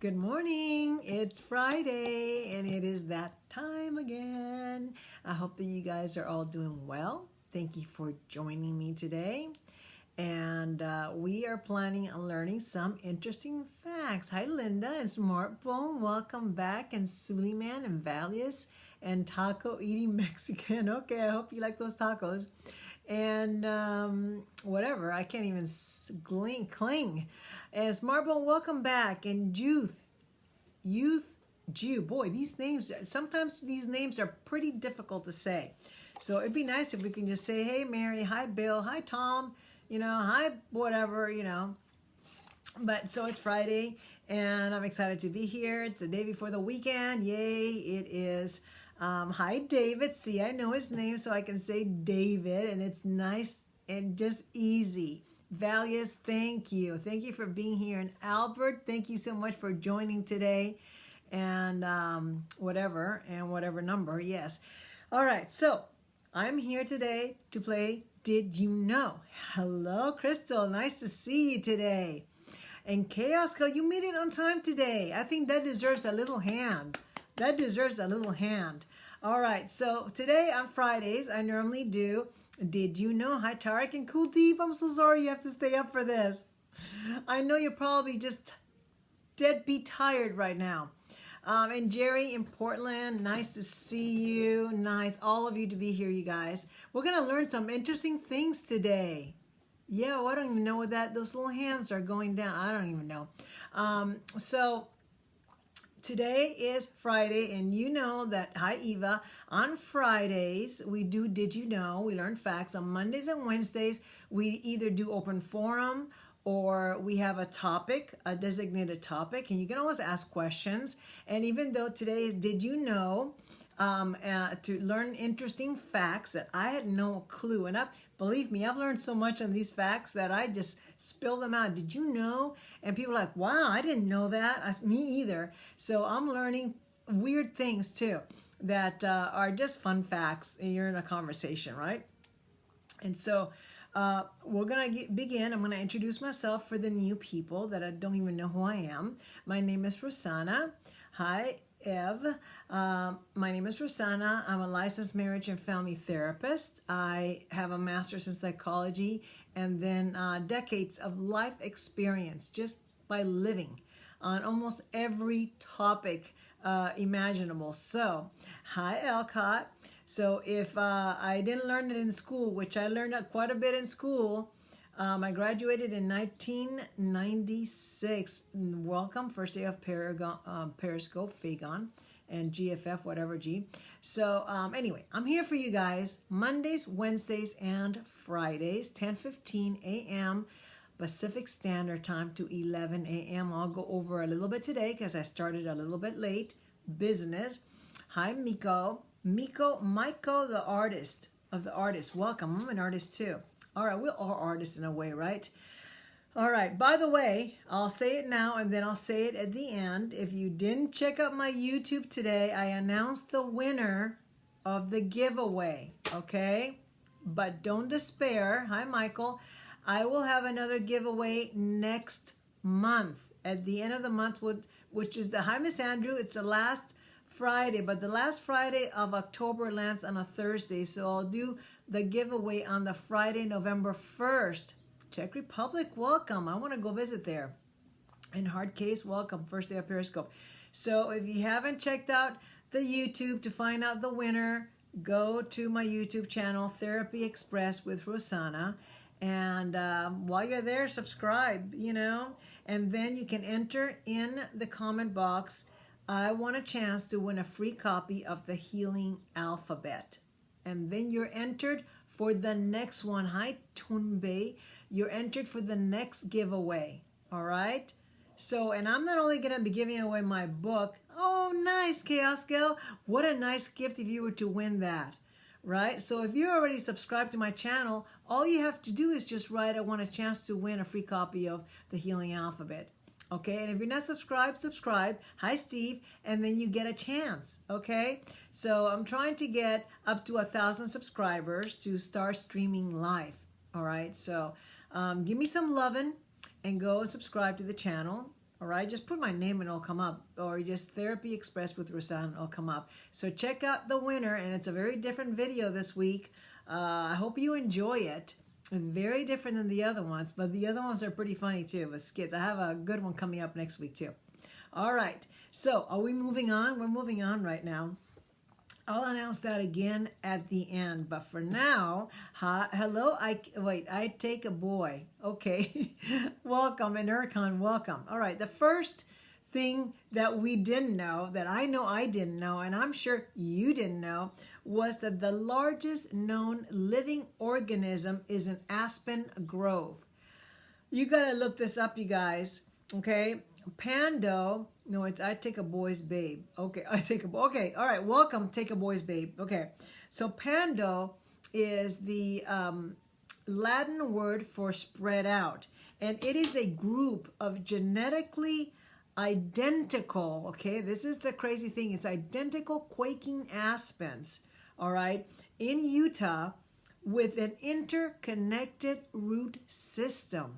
Good morning. It's Friday and it is that time again. I hope that you guys are all doing well. Thank you for joining me today. And we are planning on learning some interesting facts. Hi, Linda and Smartphone. Welcome back. And Suleiman and Valius and Taco Eating Mexican. Okay, I hope you like those tacos. And whatever, I can't even cling. And Smartphone, welcome back. And Youth Jew. Boy, these names, sometimes these names are pretty difficult to say. So it'd be nice if we can just say, hey, Mary, hi, Bill, hi, Tom, hi, whatever, But so it's Friday, and I'm excited to be here. It's the day before the weekend. Yay, it is. Hi, David. See, I know his name, so I can say David, and it's nice and just easy. Valius, thank you. Thank you for being here. And Albert, thank you so much for joining today. And whatever number, yes. All right, so I'm here today to play Did You Know? Hello, Crystal. Nice to see you today. And Chaos Girl, you made it on time today. I think that deserves a little hand. That deserves a little hand. All right, so today on Fridays, I normally do Did You Know? Hi, Tarek and Cool Deep. I'm so sorry you have to stay up for this. I know you're probably just deadbeat tired right now. And Jerry in Portland, nice to see you. Nice, all of you to be here, you guys. We're going to learn some interesting things today. Yeah, well, I don't even know what those little hands are going down. I don't even know. So today is Friday, and you know that, hi Eva, on Fridays we do Did You Know? We learn facts. On Mondays and Wednesdays we either do open forum or we have a topic, a designated topic, and you can always ask questions. And even though today is Did You Know? To learn interesting facts that I had no clue. And believe me, I've learned so much on these facts that I just spill them out. Did you know? And people are like, wow, I didn't know that. Me either. So I'm learning weird things too that are just fun facts. And you're in a conversation, right? And so we're going to begin. I'm going to introduce myself for the new people that don't even know who I am. My name is Rosanna. Hi, Ev. My name is Rosanna. I'm a licensed marriage and family therapist. I have a master's in psychology and then decades of life experience just by living on almost every topic imaginable. So, hi, Elcott. So if I didn't learn it in school, which I learned quite a bit in school, I graduated in 1996. Welcome, first day of Periscope, Fagon, and GFF, whatever G. So anyway, I'm here for you guys Mondays, Wednesdays, and Fridays, 10:15 a.m. Pacific Standard Time to 11 a.m. I'll go over a little bit today because I started a little bit late. Business. Hi, Miko, the artist of the artist. Welcome. I'm an artist too. All right, we're all artists in a way, right? All right, by the way, I'll say it now and then I'll say it at the end. If you didn't check out my YouTube today, I announced the winner of the giveaway, okay? But don't despair. Hi, Michael. I will have another giveaway next month. At the end of the month, which is hi, Miss Andrew. It's the last Friday, but the last Friday of October lands on a Thursday, so I'll do the giveaway on the Friday, November 1st. Czech Republic, welcome. I want to go visit there. And Hard Case, welcome. First day of Periscope. So if you haven't checked out the YouTube to find out the winner, go to my YouTube channel, Therapy Express with Rosanna. And while you're there, subscribe, And then you can enter in the comment box, I want a chance to win a free copy of the Healing Alphabet. And then you're entered for the next one. Hi, Tunbei. You're entered for the next giveaway. All right? So, and I'm not only going to be giving away my book. Oh, nice, Chaos Girl. What a nice gift if you were to win that. Right? So if you're already subscribed to my channel, all you have to do is just write, I want a chance to win a free copy of the Healing Alphabet. Okay, and if you're not subscribed, subscribe. Hi, Steve, and then you get a chance. Okay, so I'm trying to get up to 1,000 subscribers to start streaming live. All right, so give me some loving and go subscribe to the channel. All right, just put my name and it'll come up, or just Therapy Express with Rosanna, it'll come up. So check out the winner, and it's a very different video this week. I hope you enjoy it. Very different than the other ones, but the other ones are pretty funny too with skits. I have a good one coming up next week too. All right, so are we moving on? We're moving on right now. I'll announce that again at the end, but for now, hello, I take a boy. Okay, welcome, and Erkan, welcome. All right, the first thing that we didn't know, that I know I didn't know, and I'm sure you didn't know, was that the largest known living organism is an aspen grove. You gotta look this up, you guys, okay? Pando, no, it's I take a boy's babe. Okay, okay, all right, welcome, take a boy's babe. Okay, so Pando is the Latin word for spread out, and it is a group of genetically identical, okay, this is the crazy thing, it's identical quaking aspens, all right, in Utah with an interconnected root system.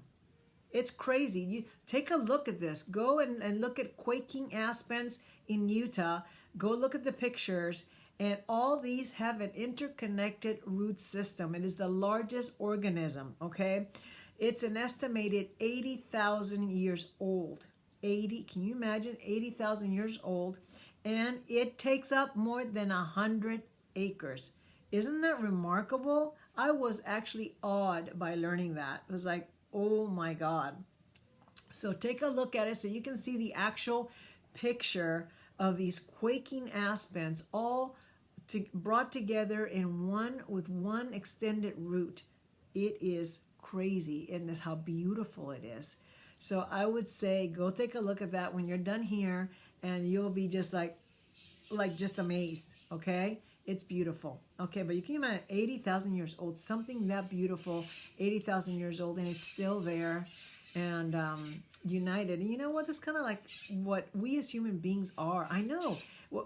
It's crazy. You take a look at this. Go and look at quaking aspens in Utah. Go look at the pictures, and all these have an interconnected root system. It is the largest organism, okay? It's an estimated 80,000 years old. Can you imagine? 80,000 years old, and it takes up more than 100 acres. Isn't that remarkable? I was actually awed by learning that. It was like, oh my God. So take a look at it so you can see the actual picture of these quaking aspens all brought together in with one extended root. It is crazy, and that's how beautiful it is. So I would say go take a look at that when you're done here, and you'll be just like just amazed, okay? It's beautiful. Okay, but you can imagine 80,000 years old, something that beautiful, 80,000 years old, and it's still there and united. And you know what? That's kind of like what we as human beings are. I know.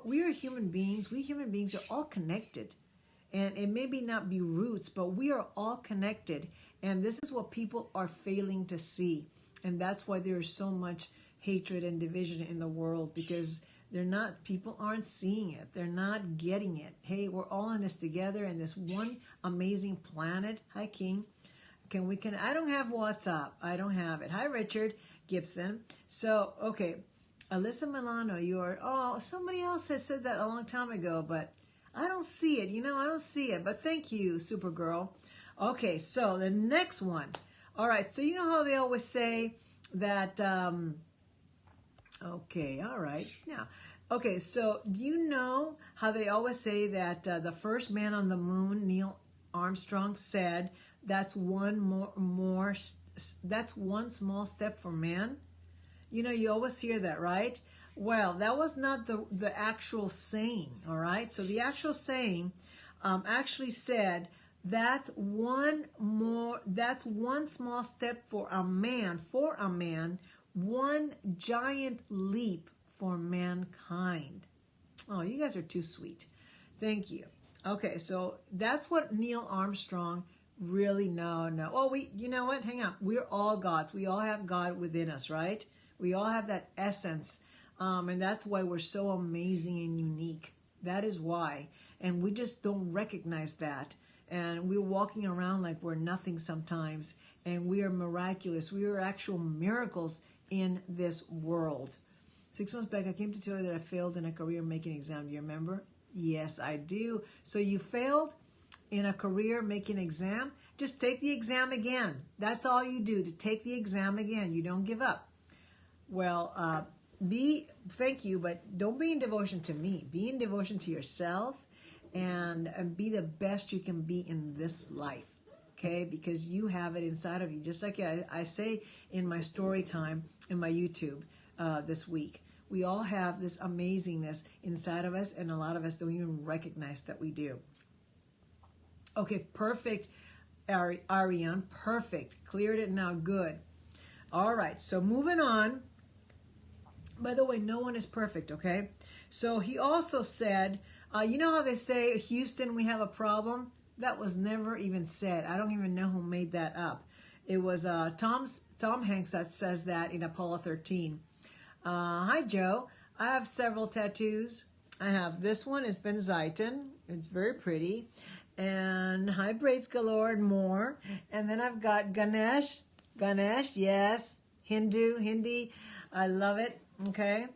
We are human beings. We human beings are all connected. And it may not be roots, but we are all connected. And this is what people are failing to see. And that's why there is so much hatred and division in the world, because people aren't seeing it. They're not getting it. Hey, we're all in this together in this one amazing planet. Hi, King. I don't have WhatsApp. I don't have it. Hi, Richard Gibson. So, okay. Alyssa Milano, somebody else has said that a long time ago, but I don't see it. I don't see it. But thank you, Supergirl. Okay, so the next one. All right, so you know how they always say that, okay, all right. Now, okay, so do you know how they always say that the first man on the moon, Neil Armstrong, said that's one small step for man? You always hear that, right? Well, that was not the actual saying, all right? So the actual saying actually said that's one small step for a man, one giant leap for mankind. Oh, you guys are too sweet. Thank you. Okay, so that's what Neil Armstrong really, no. Oh, you know what? Hang on. We're all gods. We all have God within us, right? We all have that essence. And that's why we're so amazing and unique. That is why. And we just don't recognize that. And we're walking around like we're nothing sometimes. And we are miraculous. We are actual miracles in this world. 6 months back, I came to tell you that I failed in a career making exam. Do you remember? Yes, I do. So you failed in a career making exam? Just take the exam again. That's all you do, to take the exam again. You don't give up. Well, thank you, but don't be in devotion to me. Be in devotion to yourself and be the best you can be in this life. Okay, because you have it inside of you. Just like I say in my story time in my YouTube this week, we all have this amazingness inside of us, and a lot of us don't even recognize that we do. Okay, perfect, Ariane, perfect. Cleared it now, good. All right, so moving on. By the way, no one is perfect, okay? So he also said, you know how they say, Houston, we have a problem? That was never even said. I don't even know who made that up. It was Tom Hanks that says that in Apollo 13. Hi, Joe. I have several tattoos. I have this one. It's Benzaiten. It's very pretty. And hi, braids galore and more. And then I've got Ganesh. Ganesh, yes. Hindi. I love it. Okay.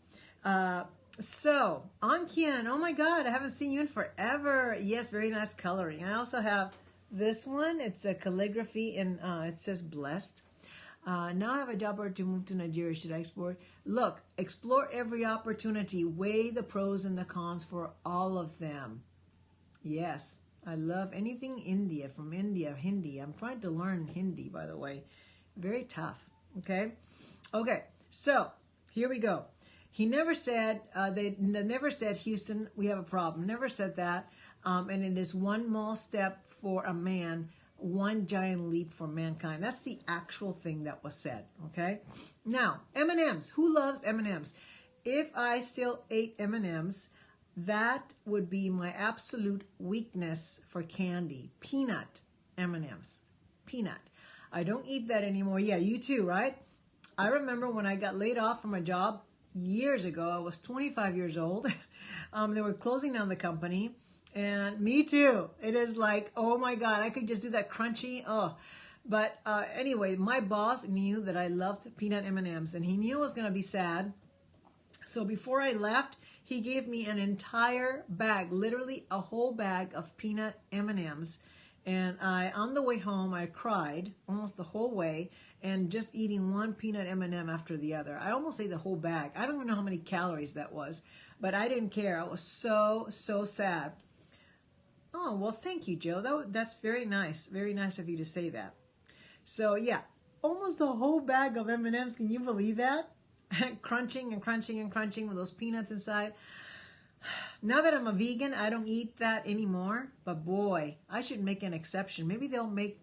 So, Ankian, oh my God, I haven't seen you in forever. Yes, very nice coloring. I also have this one. It's a calligraphy and it says blessed. Now I have a job to move to Nigeria. Should I explore? Look, explore every opportunity. Weigh the pros and the cons for all of them. Yes, I love anything India, from India, Hindi. I'm trying to learn Hindi, by the way. Very tough, okay? Okay, so here we go. He never said, they never said, Houston, we have a problem. Never said that. And it is one small step for a man, one giant leap for mankind. That's the actual thing that was said, okay? Now, M&Ms. Who loves M&Ms? If I still ate M&Ms, that would be my absolute weakness for candy. Peanut M&Ms. Peanut. I don't eat that anymore. Yeah, you too, right? I remember when I got laid off from a job years ago. I was 25 years old. They were closing down the company. And me too. It is like, oh my God, I could just do that crunchy. Oh, but anyway, my boss knew that I loved peanut M&Ms, and he knew I was going to be sad. So before I left, he gave me an entire bag, literally a whole bag of peanut M&Ms. And on the way home, I cried almost the whole way, and just eating one peanut M&M after the other. I almost ate the whole bag. I don't even know how many calories that was, but I didn't care. I was so sad. Oh, well, thank you, Joe. That's very nice. Very nice of you to say that. So, yeah, almost the whole bag of M&Ms. Can you believe that? Crunching and crunching and crunching with those peanuts inside. Now that I'm a vegan, I don't eat that anymore. But, boy, I should make an exception. Maybe they'll make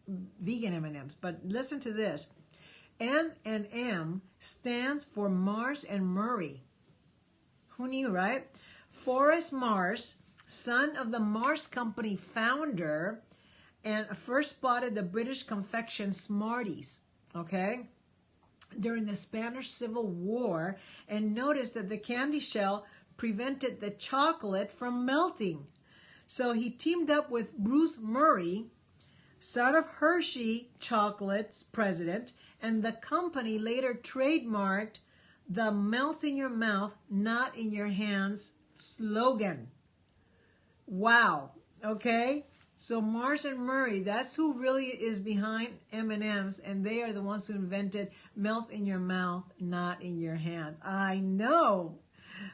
vegan M&Ms. But listen to this. M&M stands for Mars and Murray. Who knew, right? Forrest Mars, son of the Mars Company founder, and first spotted the British confection Smarties, okay, during the Spanish Civil War, and noticed that the candy shell prevented the chocolate from melting. So he teamed up with Bruce Murray, son of Hershey Chocolate's president, and the company later trademarked the melt in your mouth, not in your hands slogan. Wow. Okay. So Mars and Murray, that's who really is behind M&Ms, and they are the ones who invented melt in your mouth, not in your hand. I know.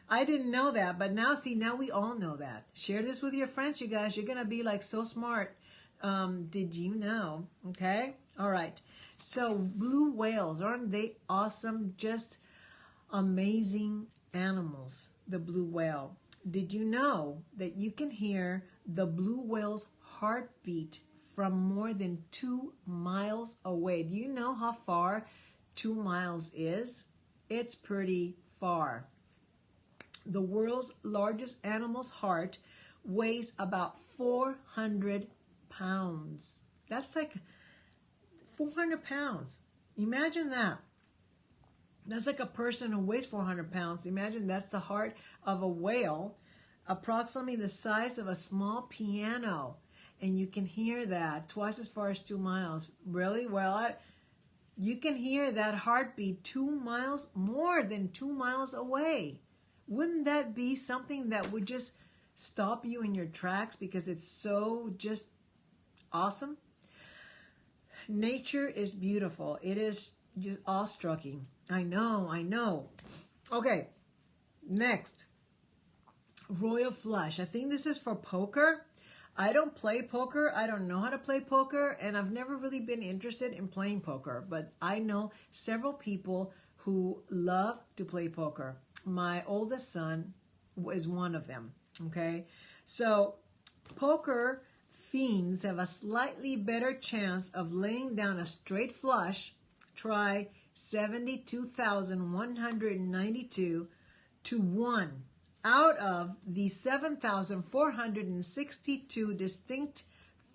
I didn't know that, but now we all know that. Share this with your friends, you guys. You're going to be like so smart. Did you know? Okay. All right. So blue whales, aren't they awesome? Just amazing animals, the blue whale. Did you know that you can hear the blue whale's heartbeat from more than 2 miles away? Do you know how far 2 miles is? It's pretty far. The world's largest animal's heart weighs about 400 pounds. That's like 400 pounds. Imagine that. That's like a person who weighs 400 pounds. Imagine that's the heart of a whale, approximately the size of a small piano. And you can hear that twice as far as 2 miles. Really? Well, you can hear that heartbeat 2 miles, more than 2 miles away. Wouldn't that be something that would just stop you in your tracks because it's so just awesome? Nature is beautiful. It is just awe-striking. I know. Okay, next. Royal Flush. I think this is for poker. I don't play poker. I don't know how to play poker, and I've never really been interested in playing poker, but I know several people who love to play poker. My oldest son is one of them, okay? So poker fiends have a slightly better chance of laying down a straight flush. Try 72,192 to 1 out of the 7,462 distinct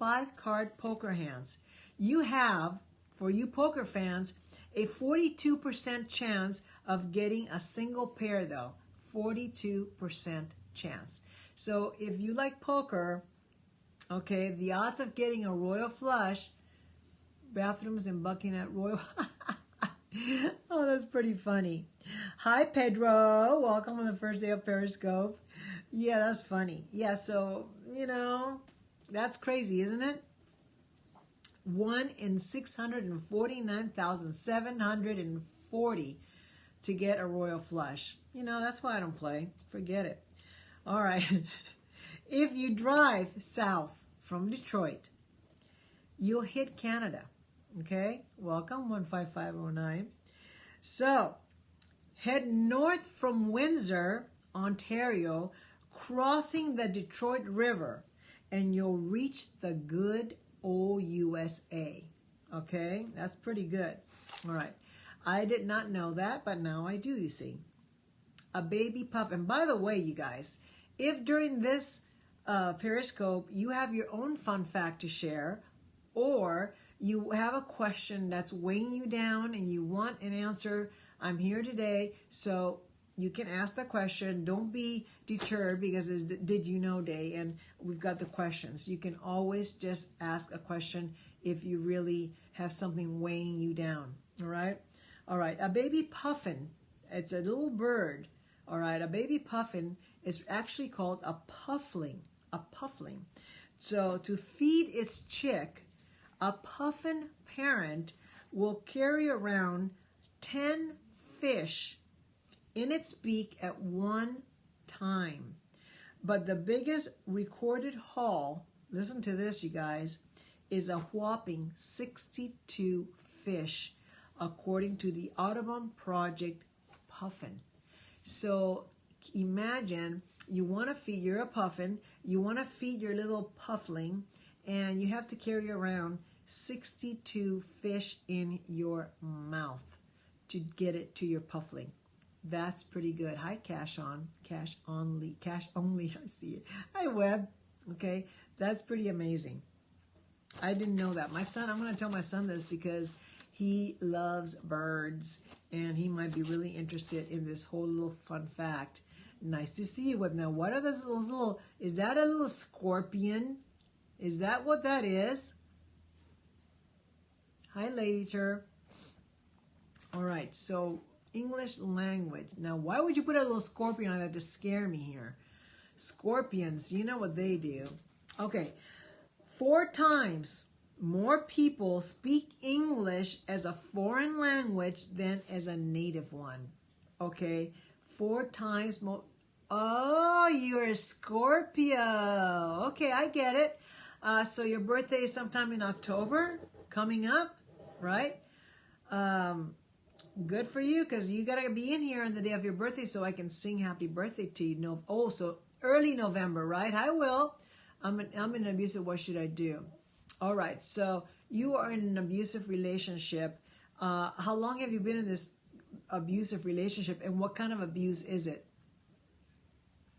5-card poker hands. You have, for you poker fans, a 42% chance of getting a single pair though. 42% chance. So if you like poker, okay, the odds of getting a royal flush, bathrooms in Buckingham Royal. Oh, that's pretty funny. Hi, Pedro. Welcome on the first day of Periscope. Yeah, that's funny. Yeah, so, that's crazy, isn't it? 1 in 649,740 to get a royal flush. That's why I don't play. Forget it. All right. If you drive south from Detroit, you'll hit Canada. Okay? Welcome, 15509. So, head north from Windsor, Ontario, crossing the Detroit River, and you'll reach the good old USA. Okay? That's pretty good. All right. I did not know that, but now I do, you see. A baby puff. And by the way, you guys, if during this Periscope you have your own fun fact to share, or you have a question that's weighing you down and you want an answer, I'm here today, so you can ask the question. Don't be deterred because it's Did You Know Day, and we've got the questions. You can always just ask a question if you really have something weighing you down, all right? All right, a baby puffin, it's a little bird, all right? A baby puffin is actually called a puffling, So to feed its chick, a puffin parent will carry around 10 fish in its beak at one time. But the biggest recorded haul, listen to this, you guys, is a whopping 62 fish, according to the Audubon Project Puffin. So imagine you're a puffin, you want to feed your little puffling, and you have to carry around 62 fish in your mouth to get it to your puffling. That's pretty good. Hi, cash only, I see it. Hi, Web. Okay, that's pretty amazing. I didn't know that. My son, I'm going to tell my son this because he loves birds, and he might be really interested in this whole little fun fact. Nice to see you, Web. Now, what are those little, is that a little scorpion? Is that what that is? Hi, Lady Tur. All right, so English language. Now, why would you put a little scorpion on that to scare me here? Scorpions, you know what they do. Okay, 4 times more people speak English as a foreign language than as a native one. Okay, 4 times more. Oh, you're a Scorpio. Okay, I get it. So your birthday is sometime in October, coming up, right? Good for you, because you got to be in here on the day of your birthday so I can sing happy birthday to you. No, oh, so early November, right? I will. I'm in an abusive, what should I do? All right, so you are in an abusive relationship. How long have you been in this abusive relationship, and what kind of abuse is it?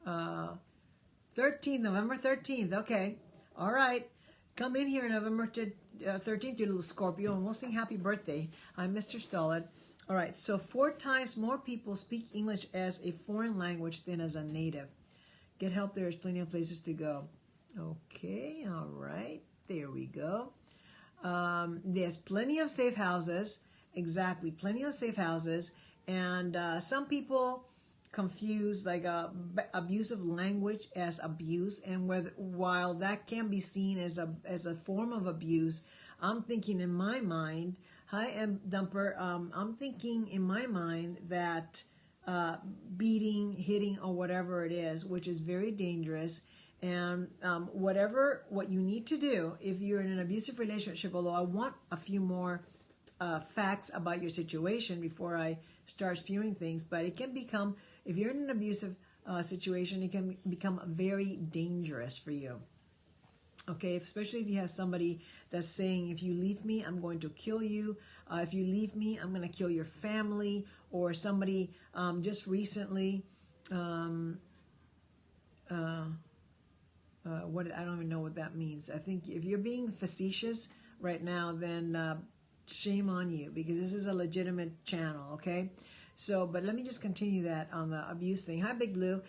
13th, November 13th, okay. All right, come in here November 13th, you little Scorpio, and we'll sing happy birthday. I'm Mr. Stolid. All right, so 4 times more people speak English as a foreign language than as a native. Get help, there's plenty of places to go. Okay, all right, there we go. There's plenty of safe houses, exactly, plenty of safe houses, and some people confuse like abusive language as abuse, and while that can be seen as a form of abuse, I'm thinking in my mind, hi, M. Dumper, I'm thinking in my mind that beating, hitting, or whatever it is, which is very dangerous, and what you need to do if you're in an abusive relationship, although I want a few more facts about your situation before I start spewing things, but it can become, if you're in an abusive situation, it can become very dangerous for you. Okay, especially if you have somebody that's saying, if you leave me, I'm going to kill you. If you leave me, I'm going to kill your family. Or somebody just recently, I don't even know what that means. I think if you're being facetious right now, then shame on you, because this is a legitimate channel, okay? So, but let me just continue that on the abuse thing. Hi, Big Blue.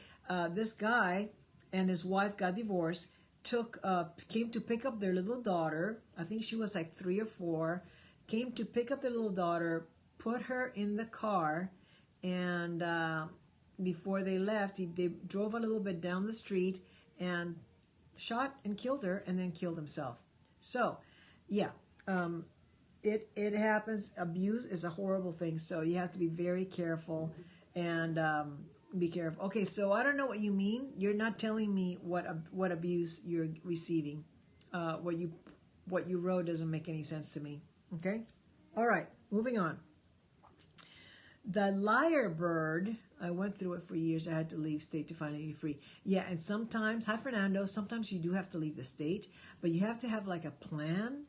This guy and his wife got divorced, came to pick up their little daughter. I think she was like 3 or 4. Came to pick up their little daughter, put her in the car, and before they left, they drove a little bit down the street and shot and killed her, and then killed himself. So, yeah, it happens. Abuse is a horrible thing, so you have to be very careful and be careful. Okay, so I don't know what you mean. You're not telling me what abuse you're receiving. What you wrote doesn't make any sense to me. Okay, all right, moving on. The lyre bird. I went through it for years. I had to leave state to finally be free. Yeah, and sometimes, hi Fernando, sometimes you do have to leave the state, but you have to have like a plan.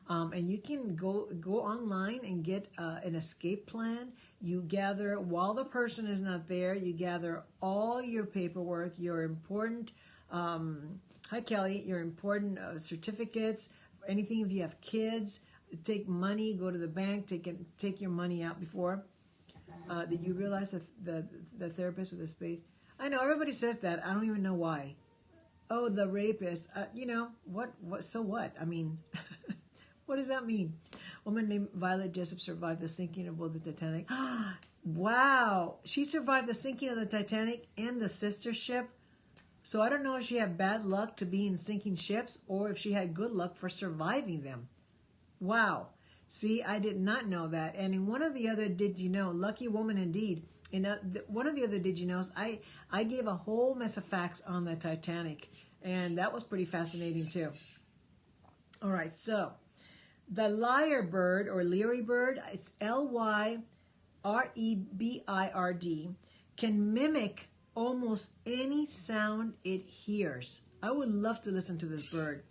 And you can go online and get an escape plan. You gather, while the person is not there, you gather all your paperwork, your important, hi Kelly, your important certificates, anything if you have kids, take money, go to the bank, take your money out before. Did you realize that the therapist with the space? I know, everybody says that. I don't even know why. Oh, the rapist. You know, what, so what? I mean... What does that mean? Woman named Violet Jessup survived the sinking of both the Titanic. Wow. She survived the sinking of the Titanic and the sister ship. So I don't know if she had bad luck to be in sinking ships or if she had good luck for surviving them. Wow. See, I did not know that. And in one of the other Did You Know, lucky woman indeed. In one of the other Did You Knows, I gave a whole mess of facts on the Titanic. And that was pretty fascinating too. All right, so... The lyre bird or Leary bird, it's Lyrebird, can mimic almost any sound it hears. I would love to listen to this bird,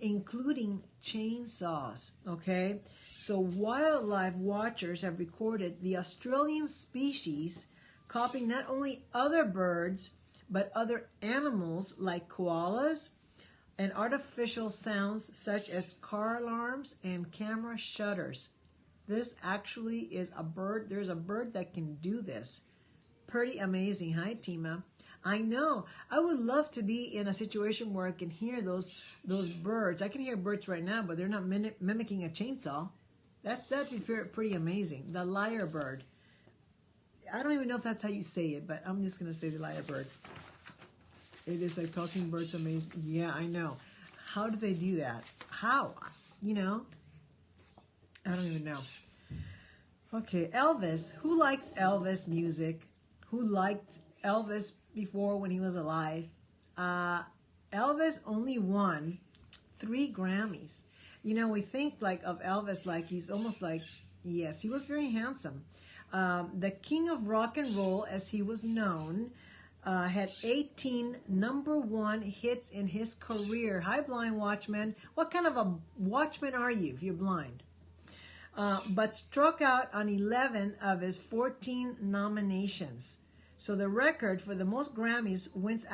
including chainsaws, okay? So wildlife watchers have recorded the Australian species copying not only other birds, but other animals like koalas, and artificial sounds such as car alarms and camera shutters. This actually is a bird. There's a bird that can do this. Pretty amazing. Hi, Tima. I know. I would love to be in a situation where I can hear those birds. I can hear birds right now, but they're not mimicking a chainsaw. That'd be pretty amazing. The lyre bird. I don't even know if that's how you say it, but I'm just going to say the lyre bird. It is like talking birds amazing. Yeah, I know. How do they do that? How? You know? I don't even know. Okay, Elvis. Who likes Elvis music? Who liked Elvis before when he was alive? Elvis only won 3 Grammys. You know, we think like of Elvis like he's almost like, yes, he was very handsome. The king of rock and roll, as he was known, had 18 #1 hits in his career. Hi, blind watchman. What kind of a watchman are you if you're blind? But struck out on 11 of his 14 nominations. So the record for the most Grammys wins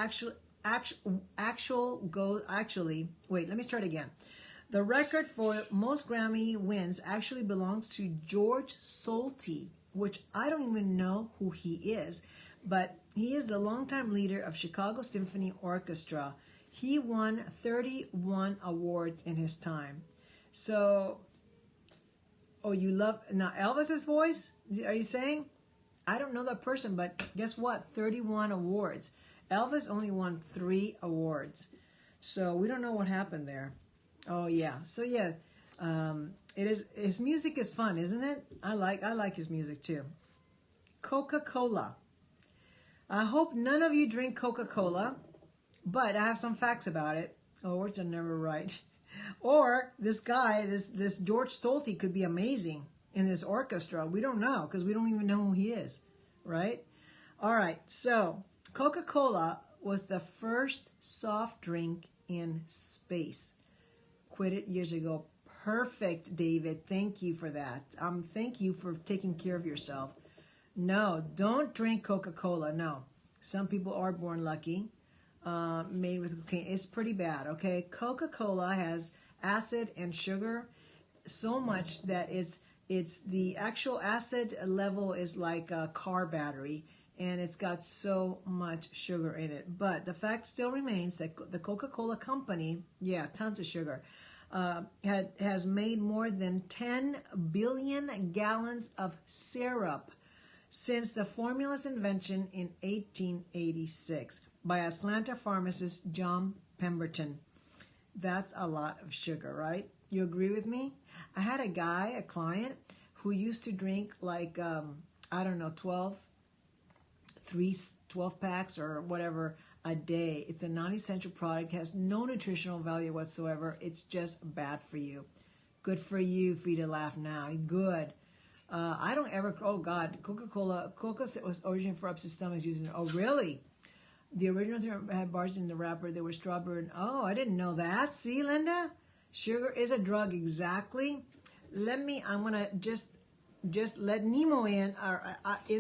wait, let me start again. The record for most Grammy wins actually belongs to George Solti, which I don't even know who he is. But he is the longtime leader of Chicago Symphony Orchestra. He won 31 awards in his time. So, oh, you love, now Elvis's voice? Are you saying? I don't know that person, but guess what? 31 awards. Elvis only won 3 awards. So we don't know what happened there. Oh, yeah. So, yeah, his music is fun, isn't it? I like his music, too. Coca-Cola. I hope none of you drink Coca-Cola, but I have some facts about it. Oh, words are never right. Or this guy, this George Stolti could be amazing in this orchestra. We don't know because we don't even know who he is, right? All right, so Coca-Cola was the first soft drink in space. Quit it years ago. Perfect, David. Thank you for that. Thank you for taking care of yourself. No, don't drink Coca-Cola. No. Some people are born lucky. Made with cocaine. It's pretty bad, okay? Coca-Cola has acid and sugar so much that It's the actual acid level is like a car battery, and it's got so much sugar in it. But the fact still remains that the Coca-Cola company, yeah, tons of sugar, has made more than 10 billion gallons of syrup since the formula's invention in 1886 by Atlanta pharmacist John Pemberton. That's a lot of sugar, right? You agree with me? I had a client, who used to drink like, I don't know, 12 packs or whatever a day. It's a non-essential product, has no nutritional value whatsoever. It's just bad for you. Good for you to laugh now. Good. I don't ever, oh God, Coca-Cola was originated for upset stomachs using it. Oh, really? The original had bars in the wrapper. They were strawberry. Oh, I didn't know that. See, Linda? Sugar is a drug, exactly. I'm going to just let Nemo in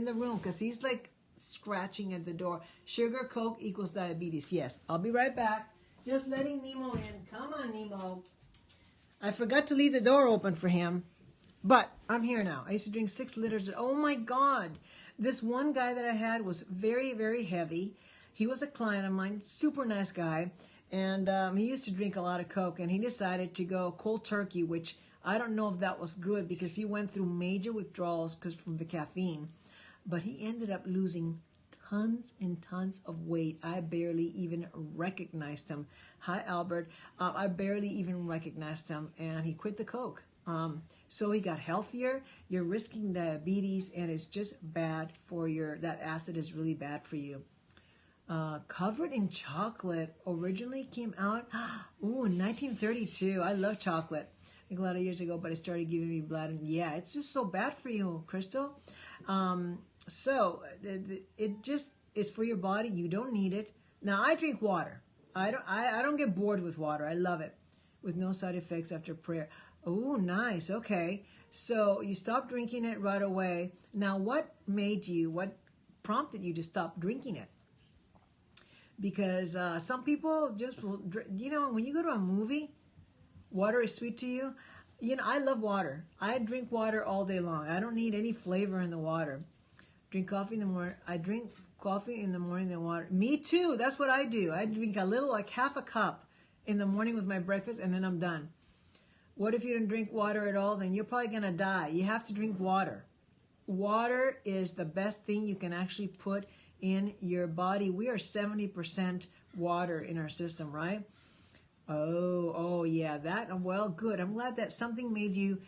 the room, because he's like scratching at the door. Sugar, Coke equals diabetes. Yes, I'll be right back. Just letting Nemo in. Come on, Nemo. I forgot to leave the door open for him. But I'm here now. I used to drink 6 liters. Oh my God. This one guy that I had was very, very heavy. He was a client of mine, super nice guy. And he used to drink a lot of Coke. And he decided to go cold turkey, which I don't know if that was good, because he went through major withdrawals from the caffeine. But he ended up losing tons and tons of weight. I barely even recognized him. Hi, Albert. I barely even recognized him. And he quit the Coke. So he got healthier. You're risking diabetes, and it's just bad for that acid is really bad for you. Covered in chocolate originally came out, in 1932. I love chocolate. I think a lot of years ago, but it started giving me blood, and yeah, it's just so bad for you, Crystal. So it just is for your body. You don't need it. Now I drink water. I don't get bored with water. I love it, with no side effects after prayer. Oh, nice. Okay. So you stopped drinking it right away. Now, what prompted you to stop drinking it? Because some people just, when you go to a movie, water is sweet to you. I love water. I drink water all day long. I don't need any flavor in the water. Drink coffee in the morning. I drink coffee in the morning than water. Me too. That's what I do. I drink a little, like half a cup in the morning with my breakfast, and then I'm done. What if you don't drink water at all? Then you're probably going to die. You have to drink water. Water is the best thing you can actually put in your body. We are 70% water in our system, right? Oh yeah, well, good. I'm glad that something made you,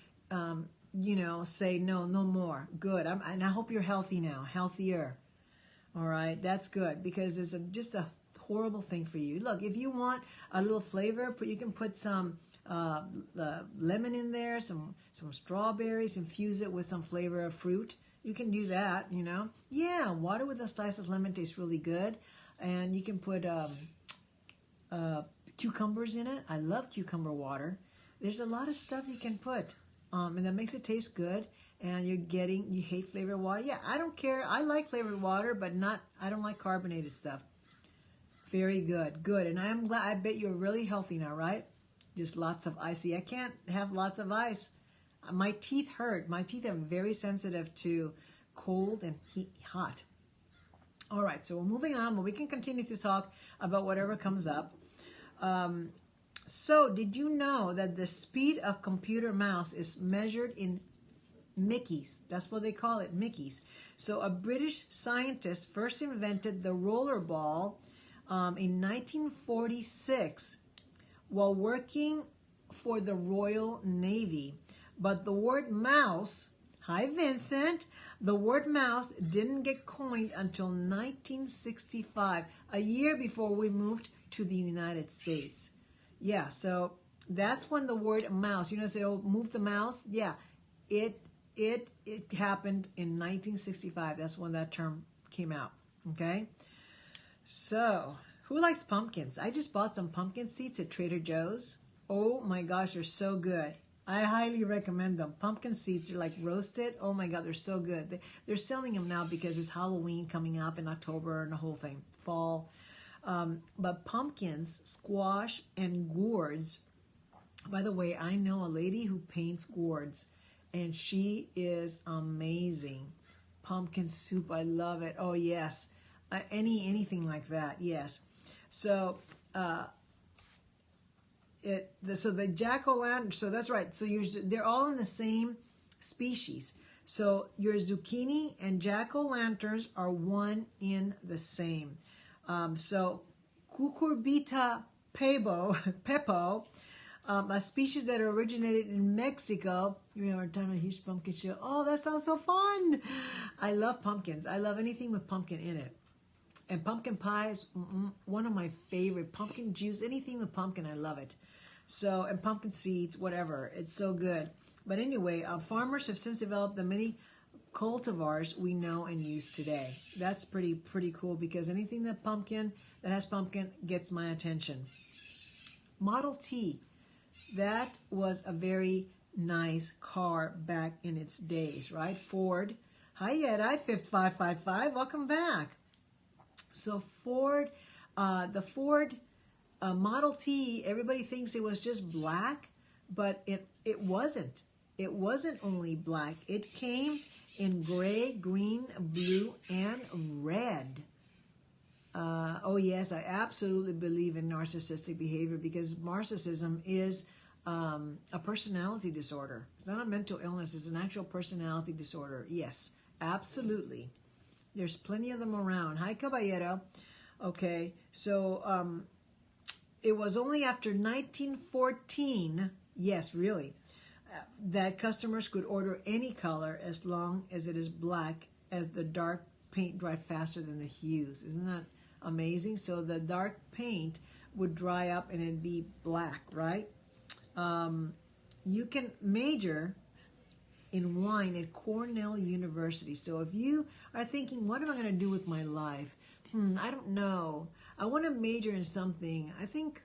say no more. Good. And I hope you're healthy now, healthier. All right, that's good, because it's just a horrible thing for you. Look, if you want a little flavor, you can put some lemon in there, some strawberries, infuse it with some flavor of fruit. You can do that, Yeah, water with a slice of lemon tastes really good. And you can put cucumbers in it. I love cucumber water. There's a lot of stuff you can put, and that makes it taste good. And you hate flavored water. Yeah, I don't care. I like flavored water, but I don't like carbonated stuff. Very good. Good. And I'm glad, I bet you're really healthy now, right? Just lots of ice. See, I can't have lots of ice. My teeth hurt. My teeth are very sensitive to cold and hot. All right, so we're moving on, but we can continue to talk about whatever comes up. So did you know that the speed of computer mouse is measured in Mickeys? That's what they call it, Mickeys. So a British scientist first invented the rollerball in 1946 while working for the Royal Navy. But the word mouse, hi Vincent, the word mouse didn't get coined until 1965, a year before we moved to the United States. Yeah, so that's when the word mouse, say, oh, move the mouse. Yeah, it happened in 1965. That's when that term came out, okay? So, who likes pumpkins? I just bought some pumpkin seeds at Trader Joe's. Oh my gosh, they're so good. I highly recommend them. Pumpkin seeds are like roasted. Oh my God, they're so good. They're selling them now because it's Halloween coming up in October and the whole thing, fall. But pumpkins, squash, and gourds. By the way, I know a lady who paints gourds, and she is amazing. Pumpkin soup, I love it. Oh yes, anything like that, yes. So so the jack-o'-lantern, so that's right. So they're all in the same species. So your zucchini and jack-o'-lanterns are one in the same. So cucurbita pepo, a species that originated in Mexico. You remember time a huge pumpkin show? Oh, that sounds so fun. I love pumpkins. I love anything with pumpkin in it. And pumpkin pie is one of my favorite. Pumpkin juice, anything with pumpkin, I love it. So, and pumpkin seeds, whatever. It's so good. But anyway, farmers have since developed the many cultivars we know and use today. That's pretty cool, because anything that has pumpkin gets my attention. Model T, that was a very nice car back in its days, right? Ford. Hi, Yeti, 5555. Welcome back. So Ford, the Ford Model T, everybody thinks it was just black, but it wasn't. It wasn't only black. It came in gray, green, blue, and red. Oh yes, I absolutely believe in narcissistic behavior, because narcissism is a personality disorder. It's not a mental illness. It's an actual personality disorder. Yes, absolutely. There's plenty of them around. Hi, Caballero. Okay, so it was only after 1914, yes, really, that customers could order any color as long as it is black, as the dark paint dried faster than the hues. Isn't that amazing? So the dark paint would dry up and it'd be black, right? You can major in wine at Cornell University. So if you are thinking, what am I going to do with my life? I don't know. I want to major in something. I think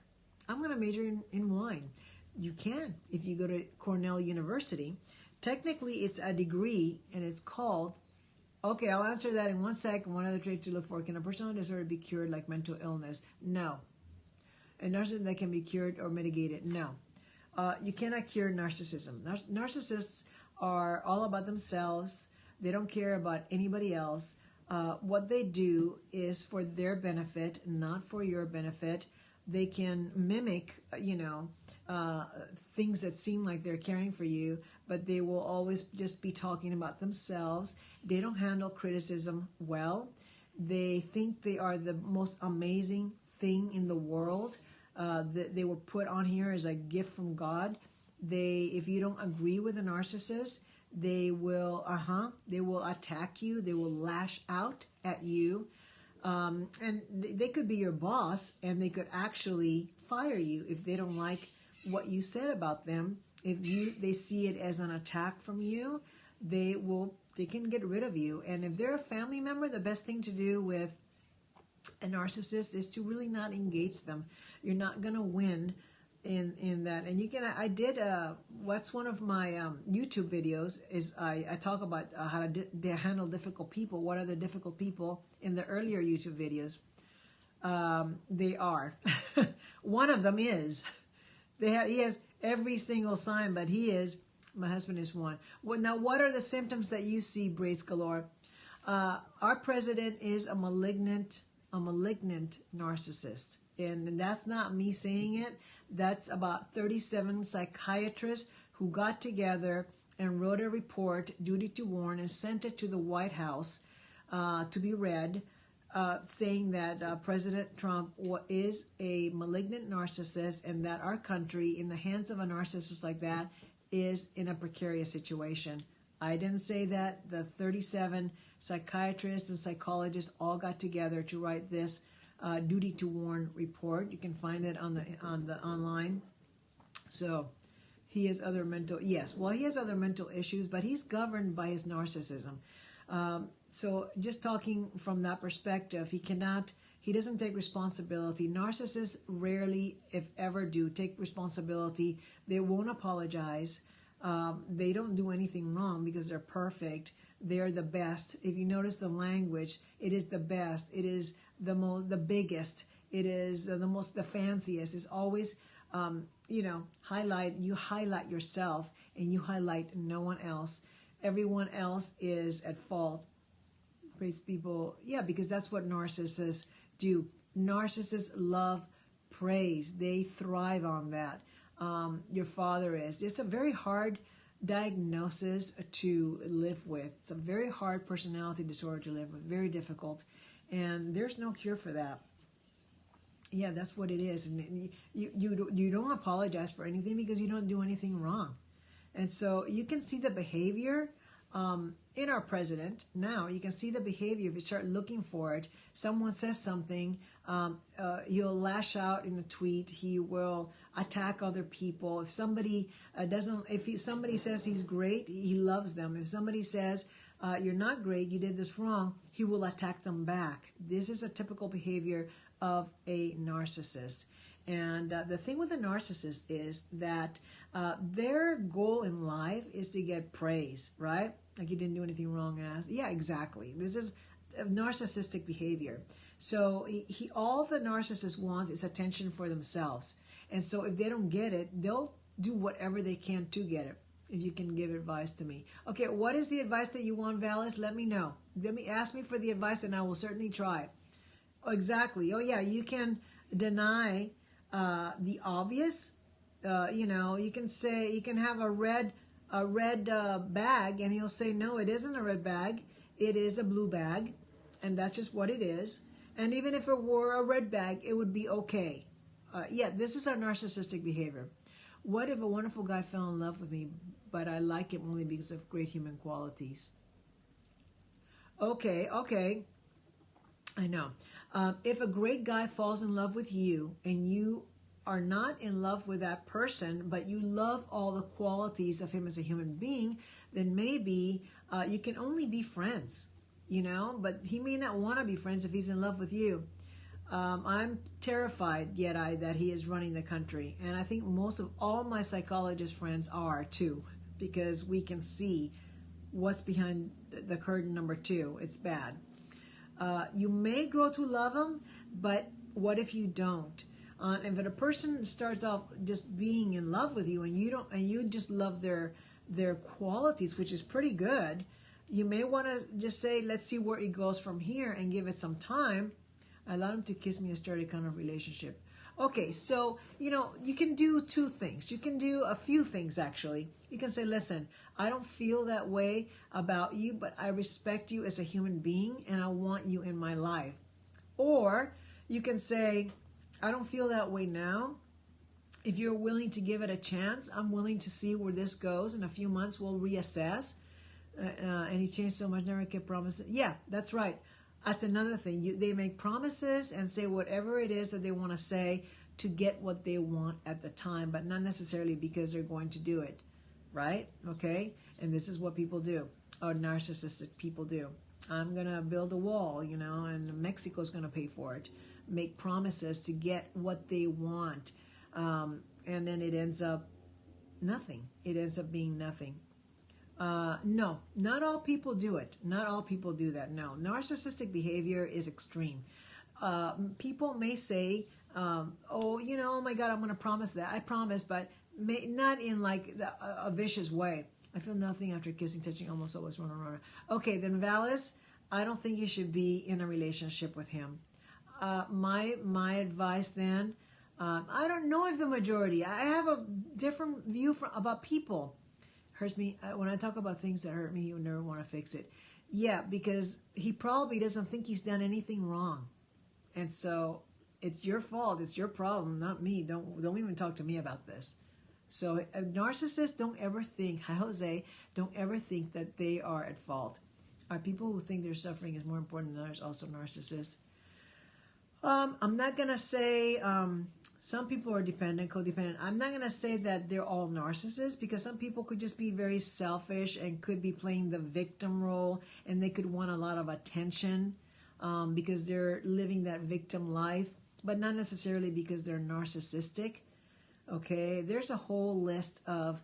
I'm going to major in wine. You can if you go to Cornell University. Technically, it's a degree, and it's called, okay, I'll answer that in 1 second. One other trait to look for. Can a personality disorder be cured like mental illness? No. And narcissism that can be cured or mitigated? No. You cannot cure narcissism. Narcissists are all about themselves. They don't care about anybody else. What they do is for their benefit, not for your benefit. They can mimic, things that seem like they're caring for you, but they will always just be talking about themselves. They don't handle criticism well. They think they are the most amazing thing in the world. They were put on here as a gift from God. If you don't agree with a narcissist, they will attack you. They will lash out at you. And they could be your boss, and they could actually fire you if they don't like what you said about them. If they see it as an attack from you, they can get rid of you. And if they're a family member, the best thing to do with a narcissist is to really not engage them. You're not going to win in that. And I did what's one of my YouTube videos is I talk about how to handle difficult people. What are the difficult people in the earlier YouTube videos? They are one of them is he has every single sign, but my husband is one. Now what are the symptoms that you see, Braids Galore? Our president is a malignant narcissist. And that's not me saying it. That's about 37 psychiatrists who got together and wrote a report, duty to warn, and sent it to the White House to be read, saying that President Trump is a malignant narcissist, and that our country, in the hands of a narcissist like that, is in a precarious situation. I didn't say that. The 37 psychiatrists and psychologists all got together to write this duty to warn report. You can find it on the online. So he has other mental issues, but he's governed by his narcissism. So just talking from that perspective, he doesn't take responsibility. Narcissists rarely, if ever, do take responsibility. They won't apologize. They don't do anything wrong because they're perfect. They're the best. If you notice the language, it is the best. It is the biggest. It is the fanciest. It's always you highlight yourself and you highlight no one else. Everyone else is at fault. Praise people. Yeah, because that's what narcissists do. Narcissists love praise. They thrive on that. Your father is. It's a very hard diagnosis to live with. It's a very hard personality disorder to live with. Very difficult. And there's no cure for that. Yeah, that's what it is. And you don't apologize for anything because you don't do anything wrong. And so you can see the behavior in our president now. You can see the behavior if you start looking for it. Someone says something, he'll lash out in a tweet. He will attack other people. If somebody somebody says he's great, he loves them. If somebody says you're not great, you did this wrong, he will attack them back. This is a typical behavior of a narcissist. And the thing with a narcissist is that their goal in life is to get praise, right? Like you didn't do anything wrong. Yeah, exactly. This is narcissistic behavior. So all the narcissist wants is attention for themselves. And so if they don't get it, they'll do whatever they can to get it. If you can give advice to me. Okay, what is the advice that you want, Valis? Let me know. Ask me for the advice and I will certainly try. Oh, exactly. Oh, yeah, you can deny the obvious. You can say, you can have a red bag and he'll say, no, it isn't a red bag. It is a blue bag. And that's just what it is. And even if it were a red bag, it would be okay. Yeah, this is our narcissistic behavior. What if a wonderful guy fell in love with me, but I like him only because of great human qualities? Okay. I know. If a great guy falls in love with you and you are not in love with that person, but you love all the qualities of him as a human being, then maybe you can only be friends, but he may not want to be friends if he's in love with you. I'm terrified, that he is running the country. And I think most of all my psychologist friends are too, because we can see what's behind the curtain number 2. It's bad. You may grow to love him, but what if you don't? And if a person starts off just being in love with you and you just love their qualities, which is pretty good, you may want to just say, let's see where it goes from here and give it some time. I allowed him to kiss me and start a kind of relationship. Okay, so, you can do 2 things. You can do a few things, actually. You can say, listen, I don't feel that way about you, but I respect you as a human being, and I want you in my life. Or you can say, I don't feel that way now. If you're willing to give it a chance, I'm willing to see where this goes. In a few months, we'll reassess. And he changed so much, never kept promises. Yeah, that's right. That's another thing. They make promises and say whatever it is that they want to say to get what they want at the time, but not necessarily because they're going to do it, right? Okay? And this is what people do, or narcissistic people do. I'm going to build a wall, and Mexico's going to pay for it. Make promises to get what they want. And then it ends up nothing. It ends up being nothing. No, not all people do it. Not all people do that. No, narcissistic behavior is extreme. People may say, oh my God, I'm going to promise that. I promise, but not in like a vicious way. I feel nothing after kissing, touching, almost always run. Okay, then Valis, I don't think you should be in a relationship with him. My advice then, I don't know if the majority, I have a different view about people. Hurts me when I talk about things that hurt me. You never want to fix it. Yeah, because he probably doesn't think he's done anything wrong, and so it's your fault. It's your problem, not me. Don't even talk to me about this. So narcissists don't ever think, hi Jose, don't ever think that they are at fault. Are people who think their suffering is more important than others also narcissists? I'm not gonna say some people are dependent, codependent. I'm not going to say that they're all narcissists, because some people could just be very selfish and could be playing the victim role, and they could want a lot of attention because they're living that victim life, but not necessarily because they're narcissistic. Okay, there's a whole list of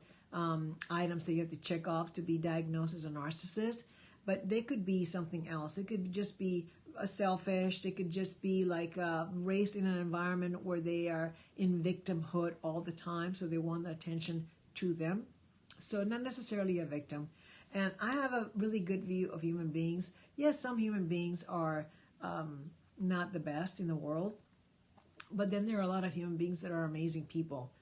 items that you have to check off to be diagnosed as a narcissist, but they could be something else. They could just be selfish. They could just be like raised in an environment where they are in victimhood all the time, so they want the attention to them. So not necessarily a victim. And I have a really good view of human beings. Yes, some human beings are not the best in the world, but then there are a lot of human beings that are amazing people.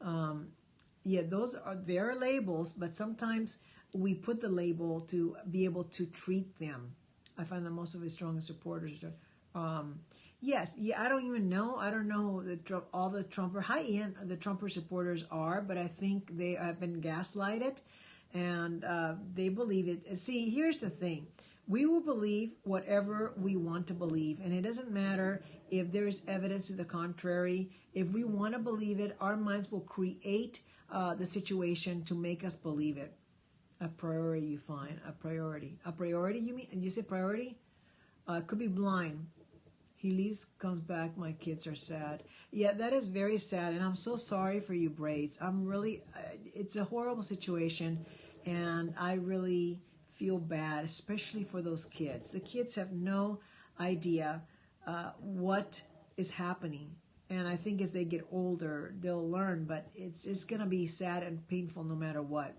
Yeah, those are their labels, but sometimes we put the label to be able to treat them. I find that most of his strongest supporters are, yes, yeah, I don't even know. I don't know all the Trumper, high-end the Trumper supporters are, but I think they have been gaslighted, and they believe it. See, here's the thing. We will believe whatever we want to believe, and it doesn't matter if there is evidence to the contrary. If we want to believe it, our minds will create the situation to make us believe it. A priority, you find. A priority. A priority, you mean? Did you say priority? Could be blind. He leaves, comes back, my kids are sad. Yeah, that is very sad, and I'm so sorry for you, Braids. I'm really, it's a horrible situation, and I really feel bad, especially for those kids. The kids have no idea what is happening, and I think as they get older, they'll learn, but it's going to be sad and painful no matter what.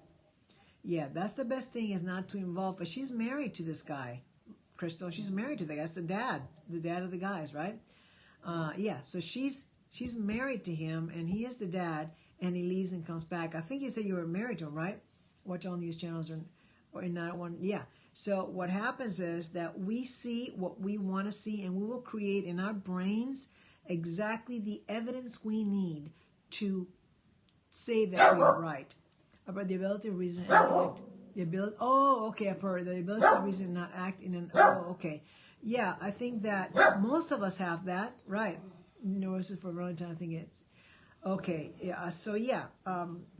Yeah, that's the best thing, is not to involve, but she's married to this guy, Crystal. She's married to the guy. That's the dad of the guys, right? Yeah, so she's married to him, and he is the dad, and he leaves and comes back. I think you said you were married to him, right? Watch all news channels or in that one. Yeah. So what happens is that we see what we want to see, and we will create in our brains exactly the evidence we need to say that we are right. About the ability to reason and act. The ability, the ability to reason and not act in an, okay. Yeah, I think that most of us have that, right? Neurosis for a long time, I think it's, okay. Yeah, so yeah,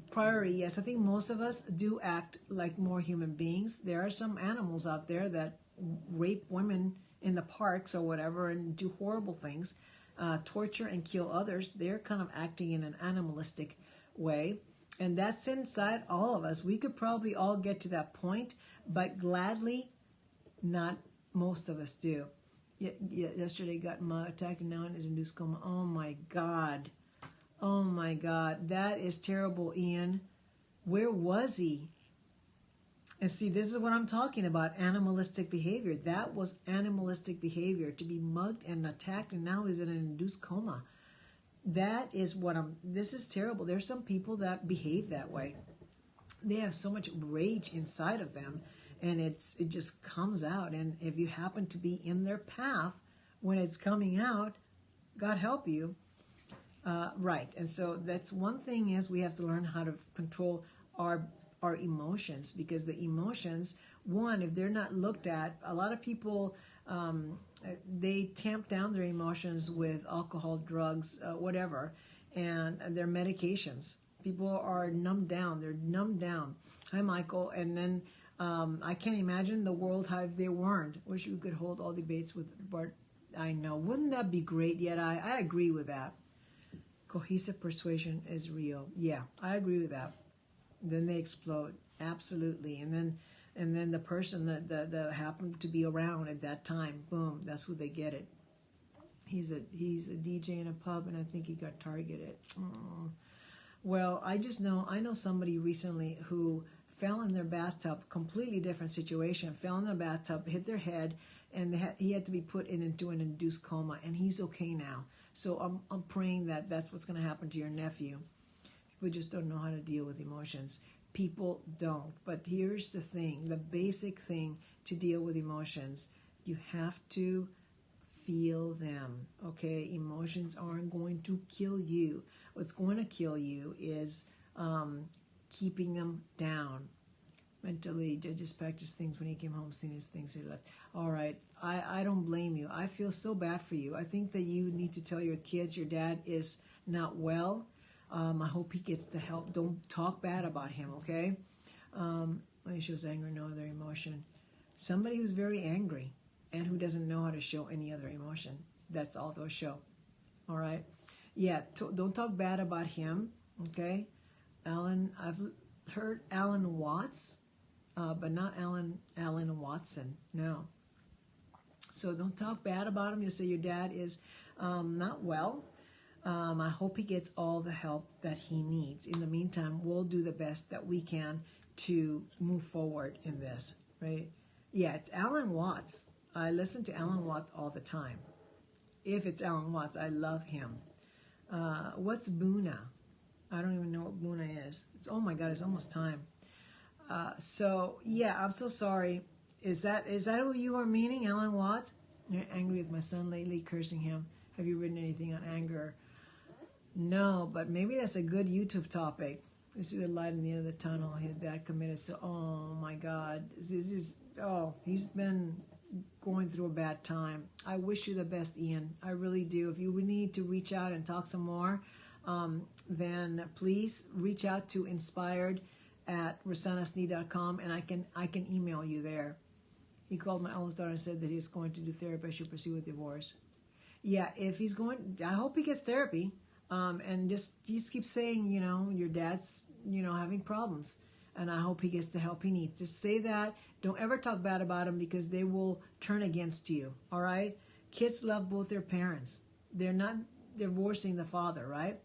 priority, yes. I think most of us do act like more human beings. There are some animals out there that rape women in the parks or whatever and do horrible things, torture and kill others. They're kind of acting in an animalistic way. And that's inside all of us. We could probably all get to that point, but gladly, not most of us do. Yesterday got attacked and now is in induced coma. Oh my God. Oh my God. That is terrible, Ian. Where was he? And see, this is what I'm talking about, animalistic behavior. That was animalistic behavior, to be mugged and attacked, and now he's in an induced coma. That is this is terrible. There's some people that behave that way. They have so much rage inside of them, and it just comes out. And if you happen to be in their path when it's coming out, God help you. Right. And so that's one thing, is we have to learn how to control our emotions, because the emotions, one, if they're not looked at, a lot of people, they tamp down their emotions with alcohol, drugs, whatever, and their medications. People are numbed down. They're numbed down. Hi, Michael. And then I can't imagine the world how if they weren't. Wish we could hold all debates with Bart. I know. Wouldn't that be great? Yet I agree with that. Cohesive persuasion is real. Yeah, I agree with that. Then they explode. Absolutely. And then the person that happened to be around at that time, boom, that's who they get it. He's a DJ in a pub, and I think he got targeted. Oh. Well, I know somebody recently who fell in their bathtub, completely different situation, fell in their bathtub, hit their head, and he had to be put into an induced coma, and he's okay now. So I'm praying that that's what's going to happen to your nephew. People just don't know how to deal with emotions. People don't. But here's the thing, the basic thing to deal with emotions, you have to feel them, okay? Emotions aren't going to kill you. What's going to kill you is keeping them down. Mentally, Judges practiced things when he came home, seen his things, he left. All right, I don't blame you. I feel so bad for you. I think that you need to tell your kids your dad is not well. I hope he gets the help. Don't talk bad about him, okay? When he shows anger, no other emotion. Somebody who's very angry and who doesn't know how to show any other emotion. That's all they'll show. All right? Yeah, don't talk bad about him, okay? I've heard Alan Watts, but not Alan Watson. No. So don't talk bad about him. Just say your dad is not well. I hope he gets all the help that he needs. In the meantime, we'll do the best that we can to move forward in this, right? Yeah, it's Alan Watts. I listen to Alan Watts all the time. If it's Alan Watts, I love him. What's Boona? I don't even know what Boona is. Oh my God, it's almost time. So yeah, I'm so sorry. Is that who you are meaning, Alan Watts? You're angry with my son lately, cursing him. Have you written anything on anger? No, but maybe that's a good YouTube topic. You see the light in the end of the tunnel. His dad committed. So, oh my God, he's been going through a bad time. I wish you the best, Ian. I really do. If you would need to reach out and talk some more, then please reach out to inspired@rosanasnee.com, and I can email you there. He called my oldest daughter and said that he's going to do therapy. I should pursue a divorce. Yeah, if he's going, I hope he gets therapy. And just keep saying, your dad's, having problems. And I hope he gets the help he needs. Just say that. Don't ever talk bad about him because they will turn against you. All right? Kids love both their parents. They're not divorcing the father, right?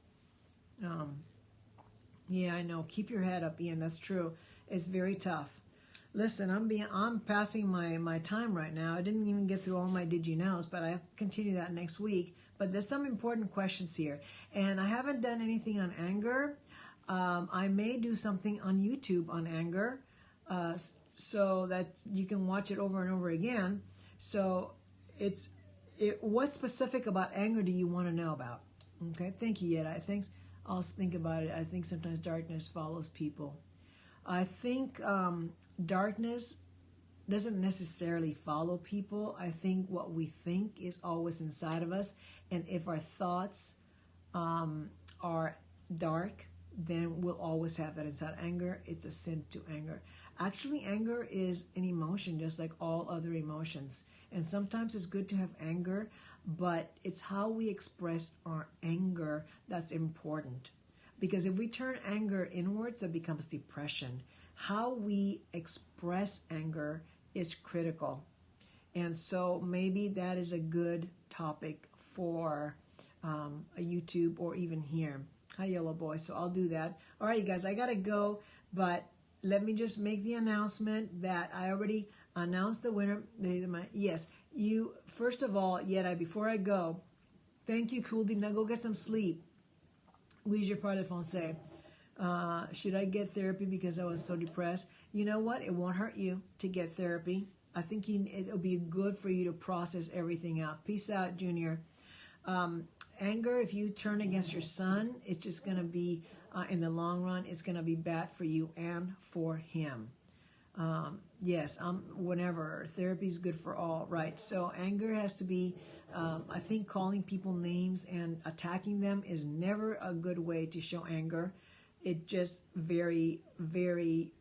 Yeah, I know. Keep your head up, Ian. That's true. It's very tough. Listen, I'm passing my time right now. I didn't even get through all my Did You Knows, but I'll continue that next week. But there's some important questions here. And I haven't done anything on anger. I may do something on YouTube on anger so that you can watch it over and over again. So what specific about anger do you want to know about? Okay, thank you, Yetta. I'll think about it. I think sometimes darkness follows people. I think darkness doesn't necessarily follow people. I think what we think is always inside of us. And if our thoughts are dark, then we'll always have that inside. Anger, it's a sin to anger. Actually, anger is an emotion just like all other emotions. And sometimes it's good to have anger, but it's how we express our anger that's important. Because if we turn anger inwards, that becomes depression. How we express anger is critical. And so maybe that is a good topic for a YouTube or even here. Hi, Yellow Boy. So I'll do that. All right, you guys, I got to go. But let me just make the announcement that I already announced the winner. Yes, you, first of all, before I go, thank you, Cool D. Now go get some sleep. Oui, je parle français. Should I get therapy because I was so depressed? You know what? It won't hurt you to get therapy. I think it'll be good for you to process everything out. Peace out, Junior. Anger, if you turn against your son, it's just going to be, in the long run, it's going to be bad for you and for him. Yes, whenever. Therapy is good for all, right? So anger has to be, I think calling people names and attacking them is never a good way to show anger. It just very, very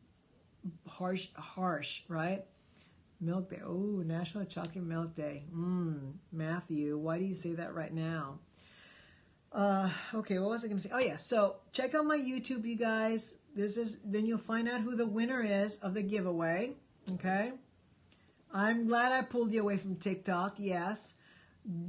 harsh, right? Milk Day. Oh, National Chocolate Milk Day. Matthew, why do you say that right now? Okay, what was I going to say? Oh, yeah, so check out my YouTube, you guys. Then you'll find out who the winner is of the giveaway, okay? I'm glad I pulled you away from TikTok, yes.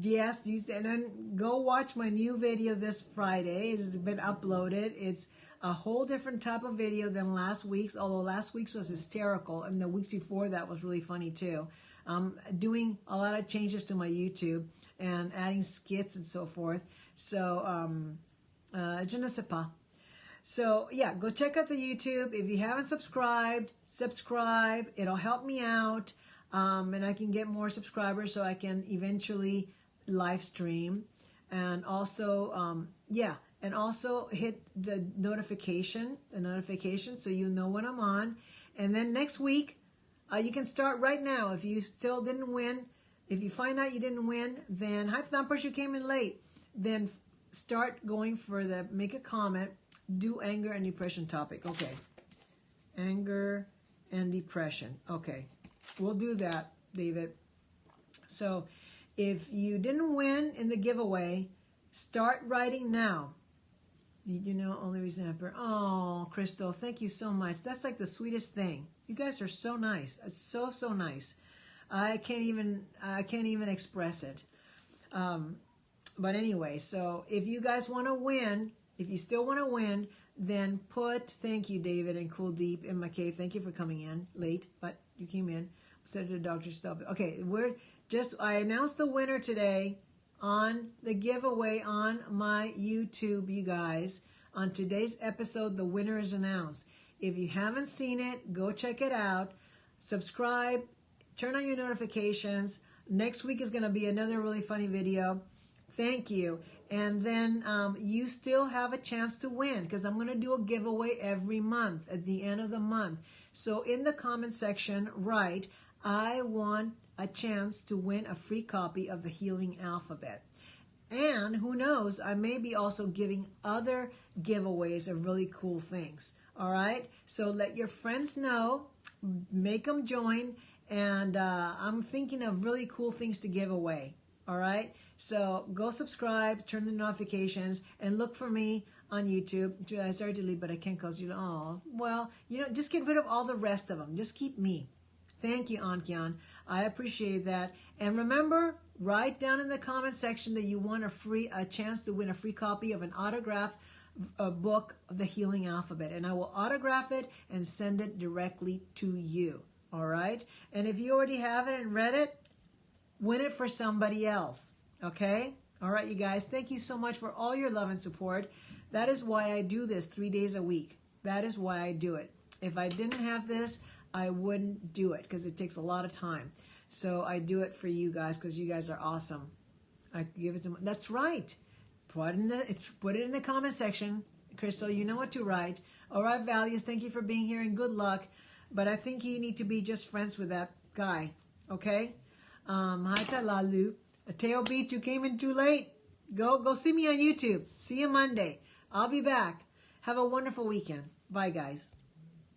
Yes, and then go watch my new video this Friday. It's been uploaded. It's a whole different type of video than last week's, although last week's was hysterical, and the weeks before that was really funny too. I'm doing a lot of changes to my YouTube and adding skits and so forth. So, je ne sais pas. So, yeah, go check out the YouTube. If you haven't subscribed, subscribe. It'll help me out, and I can get more subscribers so I can eventually live stream. And also, and also hit the notification so you know when I'm on. And then next week, you can start right now. If you still didn't win, if you find out you didn't win, then hi Thumpers, you came in late. Then start going for make a comment, do anger and depression topic. Okay, anger and depression. Okay, we'll do that, David. So if you didn't win in the giveaway, start writing now. Did you know only reason after? Oh, Crystal, thank you so much. That's like the sweetest thing. You guys are so nice. It's so, so nice. I can't even express it. But anyway, so if you guys want to win, if you still want to win, then thank you, David and Cool Deep in my cave. Thank you for coming in late, but you came in. Said to the doctor, stop it. Okay, I announced the winner today on the giveaway on my YouTube, you guys. On today's episode, the winner is announced. If you haven't seen it, go check it out. Subscribe, turn on your notifications. Next week is going to be another really funny video. Thank you. And then you still have a chance to win because I'm going to do a giveaway every month at the end of the month. So in the comment section, write, I want a chance to win a free copy of the Healing Alphabet. And who knows, I may be also giving other giveaways of really cool things. All right? So let your friends know, make them join, and I'm thinking of really cool things to give away. All right? So go subscribe, turn the notifications, and look for me on YouTube. I started to leave, but I can't because just get rid of all the rest of them. Just keep me. Thank you, Ankian. I appreciate that. And remember, write down in the comment section that you want a chance to win a free copy of an autographed book of the Healing Alphabet. And I will autograph it and send it directly to you. All right? And if you already have it and read it, win it for somebody else. Okay? All right, you guys. Thank you so much for all your love and support. That is why I do this 3 days a week. That is why I do it. If I didn't have this, I wouldn't do it because it takes a lot of time. So I do it for you guys because you guys are awesome. I give it to that's right. Put it in the comment section, Crystal. You know what to write. All right, Values. Thank you for being here and good luck. But I think you need to be just friends with that guy. Okay? Hi, Talalu. Ateo Beach, you came in too late. Go see me on YouTube. See you Monday. I'll be back. Have a wonderful weekend. Bye, guys.